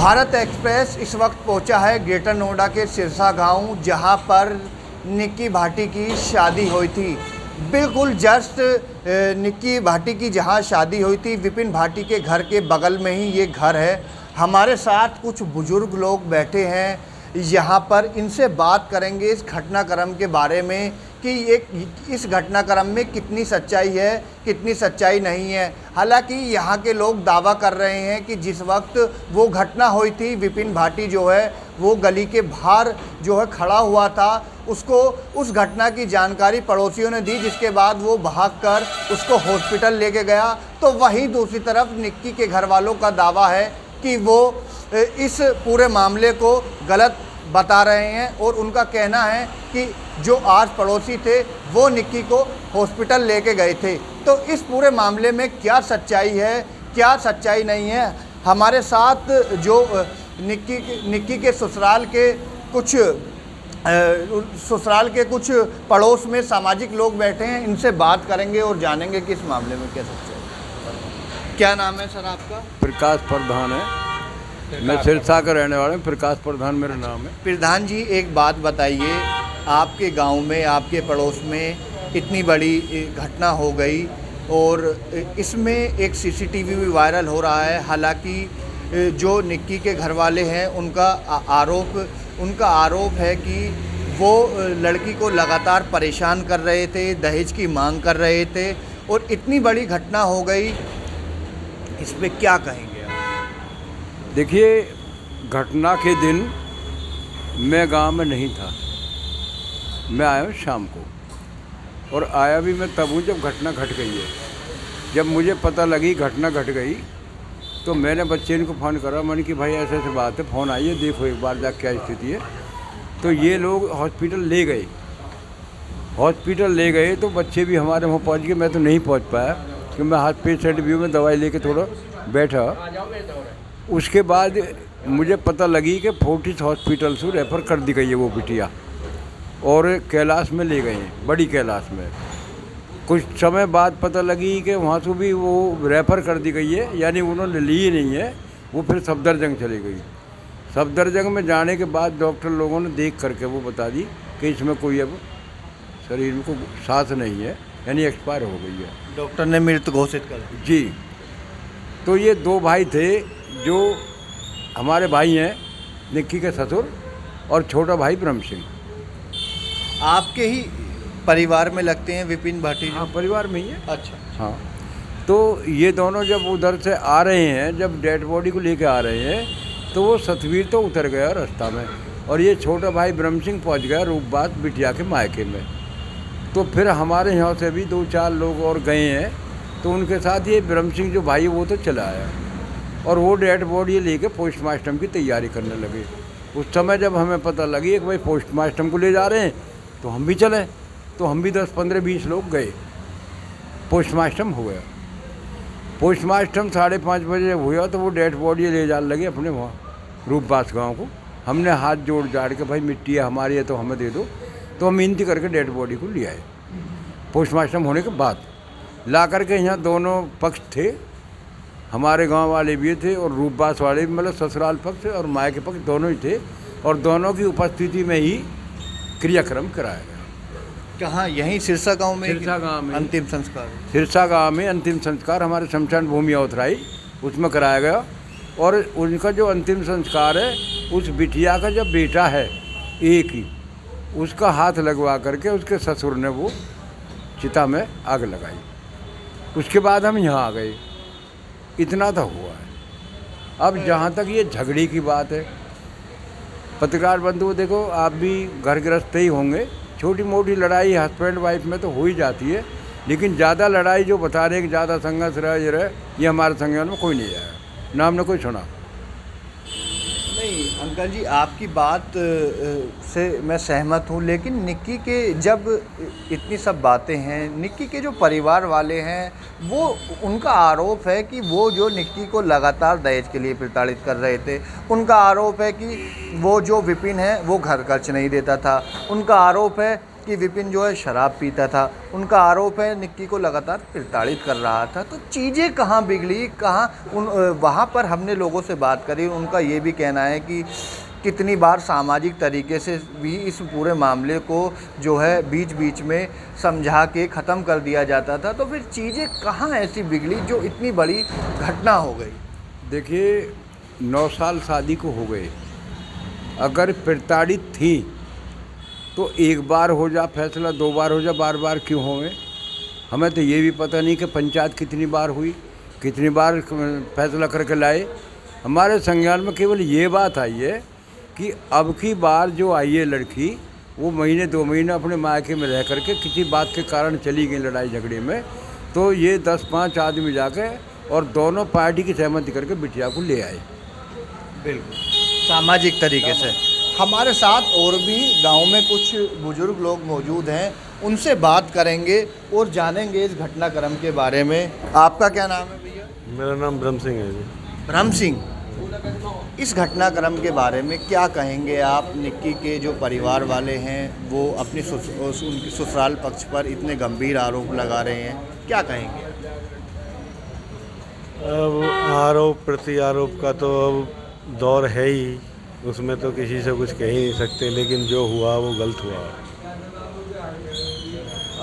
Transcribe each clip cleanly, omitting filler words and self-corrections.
Bharat express इस वक्त पहुंचा है ग्रेटर नोएडा के सिरसा गांव, जहां पर निक्की भाटी की शादी हुई थी। बिल्कुल जस्ट निक्की भाटी की जहां शादी हुई थी, विपिन भाटी के घर के बगल में ही ये घर है। हमारे साथ कुछ बुजुर्ग लोग बैठे हैं यहाँ पर, इनसे बात करेंगे इस घटनाक्रम के बारे में कि इस घटनाक्रम में कितनी सच्चाई है, कितनी सच्चाई नहीं है। हालांकि यहाँ के लोग दावा कर रहे हैं कि जिस वक्त वो घटना हुई थी, विपिन भाटी जो है वो गली के बाहर जो है खड़ा हुआ था। उसको उस घटना की जानकारी पड़ोसियों ने दी, जिसके बाद वो भागकर उसको हॉस्पिटल लेके गया। तो वहीं दूसरी तरफ निक्की के घर वालों का दावा है कि वो इस पूरे मामले को गलत बता रहे हैं और उनका कहना है कि जो आस पड़ोसी थे वो निक्की को हॉस्पिटल लेके गए थे। तो इस पूरे मामले में क्या सच्चाई है, क्या सच्चाई नहीं है, हमारे साथ जो निक्की के ससुराल के कुछ पड़ोस में सामाजिक लोग बैठे हैं, इनसे बात करेंगे और जानेंगे कि इस मामले में क्या सच्चाई है। क्या नाम है सर आपका? प्रकाश प्रधान है, मैं सिरसा का रहने वाला हूँ। प्रकाश प्रधान मेरा नाम है। प्रधान जी, एक बात बताइए, आपके गांव में, आपके पड़ोस में इतनी बड़ी घटना हो गई और इसमें एक सीसीटीवी भी वायरल हो रहा है। हालांकि जो निक्की के घर वाले हैं उनका आरोप है कि वो लड़की को लगातार परेशान कर रहे थे, दहेज की मांग कर रहे थे और इतनी बड़ी घटना हो गई। इस पे क्या कहेंगे? देखिए, घटना के दिन मैं गांव में नहीं था, मैं आया हूँ शाम को, और आया भी मैं तब हूँ जब घटना घट गई है। जब मुझे पता लगी घटना घट गई तो मैंने बच्चे को फ़ोन करा, मैंने कि भाई ऐसे ऐसे बात है, फ़ोन आइए देखो एक बार जा क्या स्थिति है। तो ये लोग हॉस्पिटल ले गए, तो बच्चे भी हमारे वहाँ पहुँच गए। मैं तो नहीं पहुँच पाया क्योंकि मैं हाथ पेशेंट व्यू में दवाई लेके थोड़ा बैठा। उसके बाद मुझे पता लगी कि फोर्टिस हॉस्पिटल से रेफ़र कर दी गई है वो बिटिया, और कैलाश में ले गए हैं, बड़ी कैलाश में। कुछ समय बाद पता लगी कि वहाँ से भी वो रेफ़र कर दी गई है, यानी उन्होंने ली ही नहीं है, वो फिर सफदरजंग चली गई। सफदरजंग में जाने के बाद डॉक्टर लोगों ने देख करके वो बता दी कि इसमें कोई अब शरीर में कोई सांस नहीं है, यानी एक्सपायर हो गई है। डॉक्टर ने मृत घोषित कर दी जी। तो ये दो भाई थे जो हमारे भाई हैं, निक्की के ससुर और छोटा भाई ब्रह्म सिंह। आपके ही परिवार में लगते हैं विपिन भाटी? हाँ, परिवार में ही है। अच्छा। हाँ, तो ये दोनों जब उधर से आ रहे हैं, जब डेड बॉडी को लेके आ रहे हैं, तो वो सतवीर तो उतर गया रास्ता में, और ये छोटा भाई ब्रह्म सिंह पहुँच गया रूपबात बिटिया के मायके में। तो फिर हमारे यहाँ से भी 2-4 लोग और गए हैं, तो उनके साथ ये ब्रह्म सिंह जो भाई वो तो चला आया, और वो डेड बॉडी लेके पोस्टमार्टम की तैयारी करने लगे। उस समय जब हमें पता लगी कि भाई पोस्टमार्टम को ले जा रहे हैं, तो हम भी चले। तो हम भी 10-15-20 लोग गए, पोस्टमार्टम हो गया। पोस्टमार्टम 5:30 बजे हुआ, तो वो डेड बॉडी ले जाने लगे अपने वहाँ रूपबास गाँव को। हमने हाथ जोड़ जाड़ के, भाई मिट्टी है हमारी है तो हमें दे दो। तो हम मिनती करके डेड बॉडी को ले आए। पोस्टमार्टम होने के बाद ला करके यहाँ दोनों पक्ष थे, हमारे गांव वाले भी थे और रूपबास वाले भी, मतलब ससुराल पक्ष और माय के पक्ष दोनों ही थे, और दोनों की उपस्थिति में ही क्रियाक्रम कराया गया। कहाँ? यहीं सिरसा गांव में? सिरसा गांव में अंतिम संस्कार? सिरसा गांव में अंतिम संस्कार हमारे शमशान भूमि अवतराई उसमें कराया गया। और उनका जो अंतिम संस्कार है, उस बिटिया का जब बेटा है एक ही, उसका हाथ लगवा करके उसके ससुर ने वो चिता में आग लगाई। उसके बाद हम यहाँ आ गए। इतना तो हुआ है। अब जहाँ तक ये झगड़े की बात है, पत्रकार बंधु देखो, आप भी घर गृहस्थ ही होंगे, छोटी मोटी लड़ाई हस्बैंड वाइफ में तो हो ही जाती है, लेकिन ज़्यादा लड़ाई जो बता रहे कि ज़्यादा संघर्ष रहे, ये हमारे संज्ञान में कोई नहीं आया, ना हमने कोई सुना। नहीं अंकल जी, आपकी बात से मैं सहमत हूँ, लेकिन निक्की के जब इतनी सब बातें हैं, निक्की के जो परिवार वाले हैं, वो उनका आरोप है कि वो जो निक्की को लगातार दहेज के लिए प्रताड़ित कर रहे थे। उनका आरोप है कि वो जो विपिन है वो घर खर्च नहीं देता था। उनका आरोप है कि विपिन जो है शराब पीता था। उनका आरोप है निक्की को लगातार प्रताड़ित कर रहा था। तो चीज़ें कहाँ बिगड़ी, कहाँ वहाँ पर हमने लोगों से बात करी, उनका ये भी कहना है कि कितनी बार सामाजिक तरीके से भी इस पूरे मामले को जो है बीच बीच में समझा के ख़त्म कर दिया जाता था। तो फिर चीज़ें कहाँ ऐसी बिगड़ी जो इतनी बड़ी घटना हो गई? देखिए 9 साल शादी को हो गए, अगर प्रताड़ित थी तो एक बार हो जा फैसला, 2 बार हो जा, बार बार क्यों होवे? हमें तो ये भी पता नहीं कि पंचायत कितनी बार हुई, कितनी बार फैसला करके लाए। हमारे संज्ञान में केवल ये बात आई है कि अब की बार जो आई है लड़की, वो महीने 2 महीने अपने मायके में रह करके किसी बात के कारण चली गई लड़ाई झगड़े में, तो ये 10-5 आदमी जाके और दोनों पार्टी की सहमति करके बिटिया को ले आए। बिल्कुल सामाजिक तरीके से। हमारे साथ और भी गांव में कुछ बुजुर्ग लोग मौजूद हैं, उनसे बात करेंगे और जानेंगे इस घटनाक्रम के बारे में। आपका क्या नाम है भैया? मेरा नाम ब्रह्म सिंह है जी। ब्रह्म सिंह, इस घटनाक्रम के बारे में क्या कहेंगे आप? निक्की के जो परिवार वाले हैं वो अपनी उनके ससुराल पक्ष पर इतने गंभीर आरोप लगा रहे हैं, क्या कहेंगे? अब आरोप प्रति आरोप का तो अब दौर है ही, उसमें तो किसी से कुछ कह ही नहीं सकते, लेकिन जो हुआ वो गलत हुआ।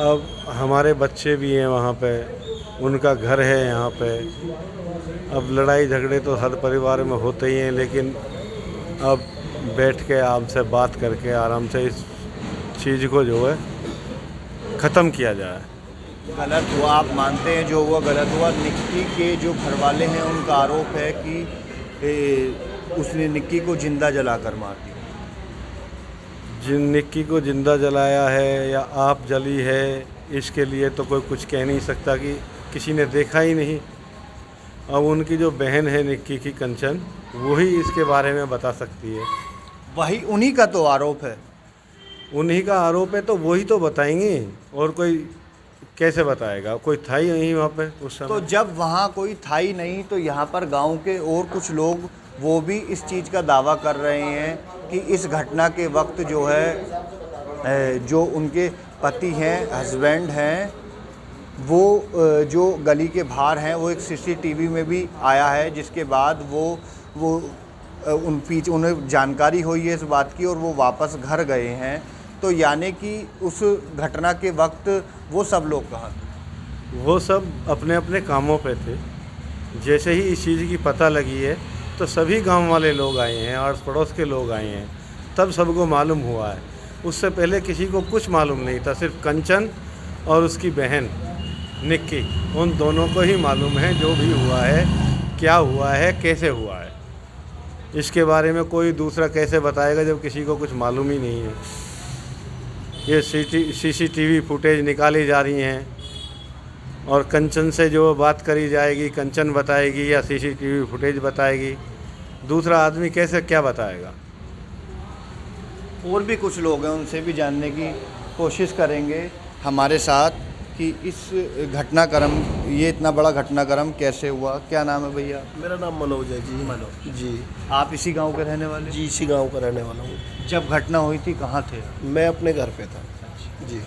अब हमारे बच्चे भी हैं वहाँ पे, उनका घर है यहाँ पे। अब लड़ाई झगड़े तो हर परिवार में होते ही हैं, लेकिन अब बैठ के आपसे बात करके आराम से इस चीज़ को जो है ख़त्म किया जाए। गलत हुआ आप मानते हैं? जो हुआ गलत हुआ। निक्की के जो घर वाले हैं उनका आरोप है कि उसने निक्की को जिंदा जलाकर मार दिया। जिन निक्की को जिंदा जलाया है या आप जली है, इसके लिए तो कोई कुछ कह नहीं सकता कि किसी ने देखा ही नहीं। अब उनकी जो बहन है निक्की की कंचन, वही इसके बारे में बता सकती है। वही उन्हीं का तो आरोप है। उन्हीं का आरोप है तो वही तो बताएंगे, और कोई कैसे बताएगा? कोई था ही नहीं वहाँ पे उस समय। तो जब वहाँ कोई था ही नहीं, तो यहाँ पर गांव के और कुछ लोग वो भी इस चीज़ का दावा कर रहे हैं कि इस घटना के वक्त जो है जो उनके पति हैं, हस्बैंड हैं, वो जो गली के बाहर हैं, वो एक सीसीटीवी में भी आया है, जिसके बाद वो उन्हें जानकारी हुई है इस बात की और वो वापस घर गए हैं। तो यानी कि उस घटना के वक्त वो सब लोग कहाँ थे? वो सब अपने अपने कामों पे थे। जैसे ही इस चीज़ की पता लगी है तो सभी गांव वाले लोग आए हैं, आस पड़ोस के लोग आए हैं, तब सबको मालूम हुआ है। उससे पहले किसी को कुछ मालूम नहीं था। सिर्फ कंचन और उसकी बहन निक्की, उन दोनों को ही मालूम है जो भी हुआ है, क्या हुआ है, कैसे हुआ है। इसके बारे में कोई दूसरा कैसे बताएगा जब किसी को कुछ मालूम ही नहीं है। ये सीसीटीवी फुटेज निकाली जा रही हैं और कंचन से जो बात करी जाएगी, कंचन बताएगी या सीसीटीवी फुटेज बताएगी, दूसरा आदमी कैसे क्या बताएगा? और भी कुछ लोग हैं, उनसे भी जानने की कोशिश करेंगे हमारे साथ कि इस घटनाक्रम, ये इतना बड़ा घटनाक्रम कैसे हुआ। क्या नाम है भैया? मेरा नाम मनोज है जी। मनोज जी आप इसी गांव के रहने वाले? जी, इसी गांव का रहने वाला हूँ। जब घटना हुई थी कहाँ थे? मैं अपने घर पे था जी।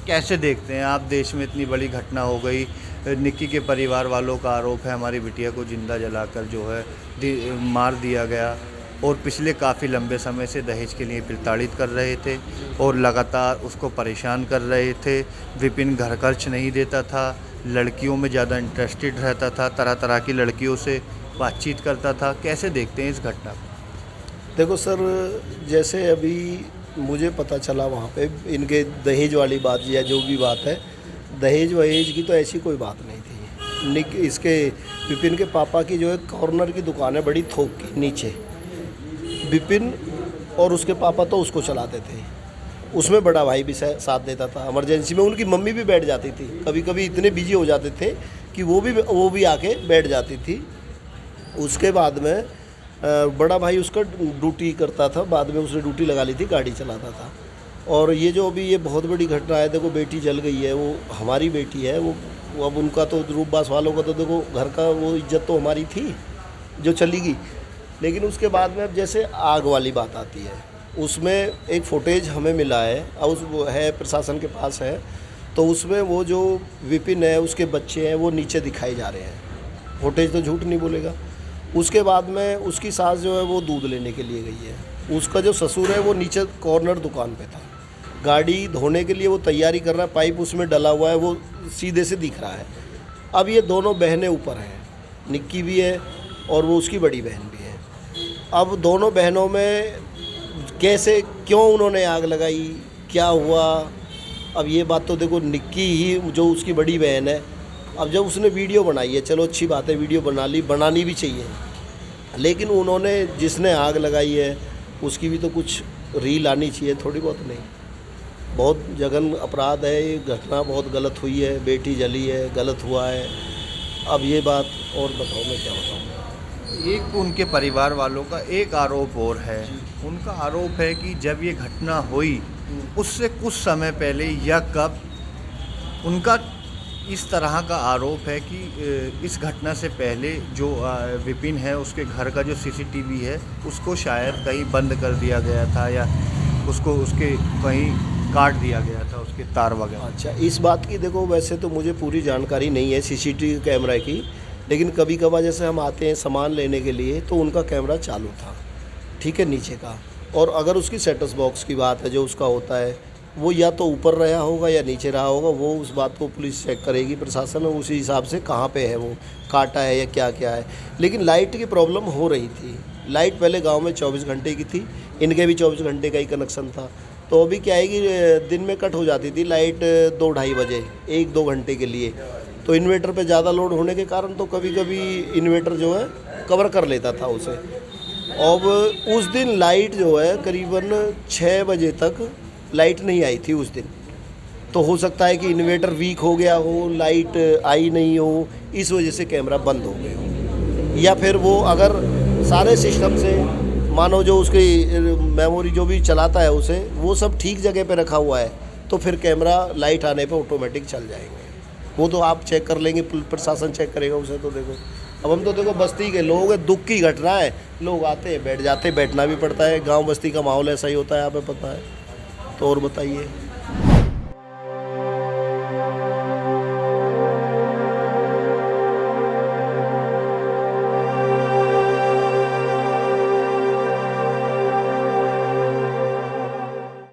कैसे देखते हैं आप, देश में इतनी बड़ी घटना हो गई, निक्की के परिवार वालों का आरोप है हमारी बिटिया को जिंदा जलाकर जो है मार दिया गया, और पिछले काफ़ी लंबे समय से दहेज के लिए प्रताड़ित कर रहे थे और लगातार उसको परेशान कर रहे थे। विपिन घर खर्च नहीं देता था, लड़कियों में ज़्यादा इंटरेस्टेड रहता था, तरह तरह की लड़कियों से बातचीत करता था। कैसे देखते हैं इस घटना को? देखो सर, जैसे अभी मुझे पता चला वहाँ पे इनके दहेज वाली बात या जो भी बात है, दहेज वहेज की तो ऐसी कोई बात नहीं थी। इसके विपिन के पापा की जो है कॉर्नर की दुकान है बड़ी थोक की नीचे, विपिन और उसके पापा तो उसको चलाते थे, उसमें बड़ा भाई भी साथ देता था। इमरजेंसी में उनकी मम्मी भी बैठ जाती थी, कभी कभी इतने बिजी हो जाते थे कि वो भी आके बैठ जाती थी। उसके बाद में बड़ा भाई उसका ड्यूटी करता था, बाद में उसने ड्यूटी लगा ली थी, गाड़ी चलाता था। और ये जो अभी ये बहुत बड़ी घटना है, देखो बेटी जल गई है, वो हमारी बेटी है, वो अब उनका तो रूपबास वालों का तो देखो घर का वो इज्जत तो हमारी थी जो चली गई। लेकिन उसके बाद में अब जैसे आग वाली बात आती है, उसमें एक फुटेज हमें मिला है और वो है प्रशासन के पास है, तो उसमें वो जो विपिन है उसके बच्चे हैं वो नीचे दिखाए जा रहे हैं। फुटेज तो झूठ नहीं बोलेगा। उसके बाद में उसकी सास जो है वो दूध लेने के लिए गई है। उसका जो ससुर है वो नीचे कॉर्नर दुकान पे था, गाड़ी धोने के लिए वो तैयारी कर रहा है, पाइप उसमें डला हुआ है, वो सीधे से दिख रहा है। अब ये दोनों बहनें ऊपर हैं, निक्की भी है और वो उसकी बड़ी बहन भी है। अब दोनों बहनों में कैसे क्यों उन्होंने आग लगाई, क्या हुआ, अब ये बात तो देखो निक्की ही जो उसकी बड़ी बहन है, अब जब उसने वीडियो बनाई है, चलो अच्छी बात है, वीडियो बनानी भी चाहिए, लेकिन उन्होंने जिसने आग लगाई है उसकी भी तो कुछ रील आनी चाहिए, थोड़ी बहुत नहीं। बहुत जघन अपराध है, ये घटना बहुत गलत हुई है, बेटी जली है, गलत हुआ है। अब ये बात और बताओ, मैं क्या बताऊँ। एक उनके परिवार वालों का एक आरोप और है, उनका आरोप है कि जब ये घटना हुई उससे कुछ समय पहले या कब, उनका इस तरह का आरोप है कि इस घटना से पहले जो विपिन है उसके घर का जो सीसीटीवी है उसको शायद कहीं बंद कर दिया गया था या उसको उसके कहीं काट दिया गया था, उसके तार वगैरह। अच्छा, इस बात की देखो वैसे तो मुझे पूरी जानकारी नहीं है सीसीटीवी कैमरा की, लेकिन कभी कभार जैसे हम आते हैं सामान लेने के लिए तो उनका कैमरा चालू था, ठीक है, नीचे का। और अगर उसकी सेटअप बॉक्स की बात है जो उसका होता है, वो या तो ऊपर रहा होगा या नीचे रहा होगा, वो उस बात को पुलिस चेक करेगी, प्रशासन उसी हिसाब से कहाँ पे है वो काटा है या क्या क्या है। लेकिन लाइट की प्रॉब्लम हो रही थी। लाइट पहले गांव में 24 घंटे की थी, इनके भी 24 घंटे का ही कनेक्शन था। तो अभी क्या है कि दिन में कट हो जाती थी लाइट 2-2:30 बजे 1-2 घंटे के लिए। तो इन्वर्टर पे ज़्यादा लोड होने के कारण तो कभी कभी इन्वर्टर जो है कवर कर लेता था उसे। अब उस दिन लाइट जो है करीबन 6 बजे तक लाइट नहीं आई थी उस दिन। तो हो सकता है कि इन्वर्टर वीक हो गया हो, लाइट आई नहीं हो, इस वजह से कैमरा बंद हो गया हो। या फिर वो अगर सारे सिस्टम से मानो जो उसकी मेमोरी जो भी चलाता है उसे, वो सब ठीक जगह पे रखा हुआ है, तो फिर कैमरा लाइट आने पे ऑटोमेटिक चल जाएंगे। वो तो आप चेक कर लेंगे, प्रशासन चेक करेगा उसे। तो देखो अब हम तो देखो बस्ती के लोग हैं, दुख की घटना है, लोग आते हैं बैठ जाते हैं, बैठना भी पड़ता है। गांव बस्ती का माहौल ऐसा ही होता है, आप पता है। तो और बताइए।